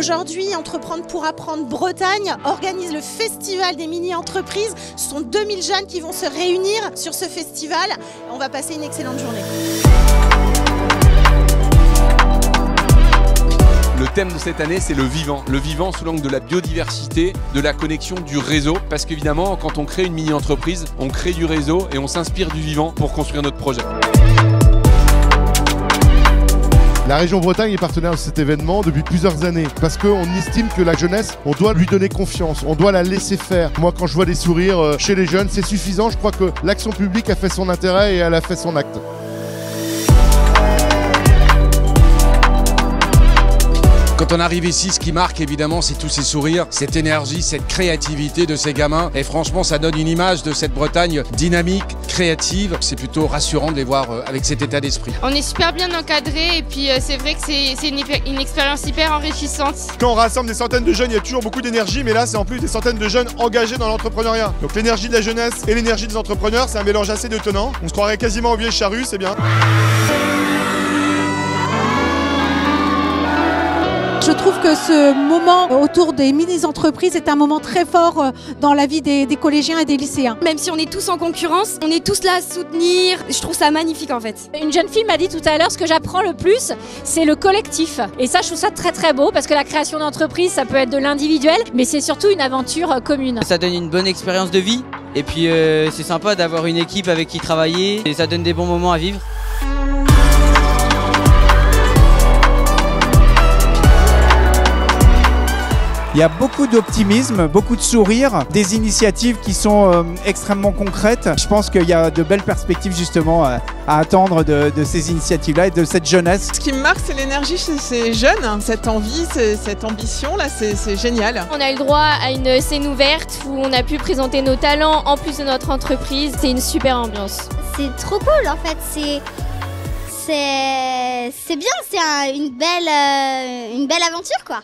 Aujourd'hui, Entreprendre pour apprendre Bretagne organise le festival des mini-entreprises. Ce sont 2000 jeunes qui vont se réunir sur ce festival. On va passer une excellente journée. Le thème de cette année, c'est le vivant. Le vivant sous l'angle de la biodiversité, de la connexion, du réseau. Parce qu'évidemment, quand on crée une mini-entreprise, on crée du réseau et on s'inspire du vivant pour construire notre projet. La région Bretagne est partenaire de cet événement depuis plusieurs années parce qu'on estime que la jeunesse, on doit lui donner confiance, on doit la laisser faire. Moi, quand je vois des sourires chez les jeunes, c'est suffisant. Je crois que l'action publique a fait son intérêt et elle a fait son acte. Quand on arrive ici, ce qui marque évidemment, c'est tous ces sourires, cette énergie, cette créativité de ces gamins. Et franchement, ça donne une image de cette Bretagne dynamique, créative. C'est plutôt rassurant de les voir avec cet état d'esprit. On est super bien encadrés et puis c'est vrai que c'est une expérience hyper enrichissante. Quand on rassemble des centaines de jeunes, il y a toujours beaucoup d'énergie, mais là, c'est en plus des centaines de jeunes engagés dans l'entrepreneuriat. Donc l'énergie de la jeunesse et l'énergie des entrepreneurs, c'est un mélange assez étonnant. On se croirait quasiment au vieil charrue, c'est bien. Je trouve que ce moment autour des mini-entreprises est un moment très fort dans la vie des collégiens et des lycéens. Même si on est tous en concurrence, on est tous là à soutenir. Je trouve ça magnifique en fait. Une jeune fille m'a dit tout à l'heure, ce que j'apprends le plus, c'est le collectif. Et ça, je trouve ça très très beau parce que la création d'entreprise, ça peut être de l'individuel, mais c'est surtout une aventure commune. Ça donne une bonne expérience de vie et puis c'est sympa d'avoir une équipe avec qui travailler et ça donne des bons moments à vivre. Il y a beaucoup d'optimisme, beaucoup de sourires, des initiatives qui sont extrêmement concrètes. Je pense qu'il y a de belles perspectives justement à attendre de ces initiatives-là et de cette jeunesse. Ce qui me marque, c'est l'énergie chez ces jeunes, cette envie, cette ambition, là, c'est génial. On a eu le droit à une scène ouverte où on a pu présenter nos talents en plus de notre entreprise. C'est une super ambiance. C'est trop cool en fait, c'est bien, c'est une belle aventure quoi.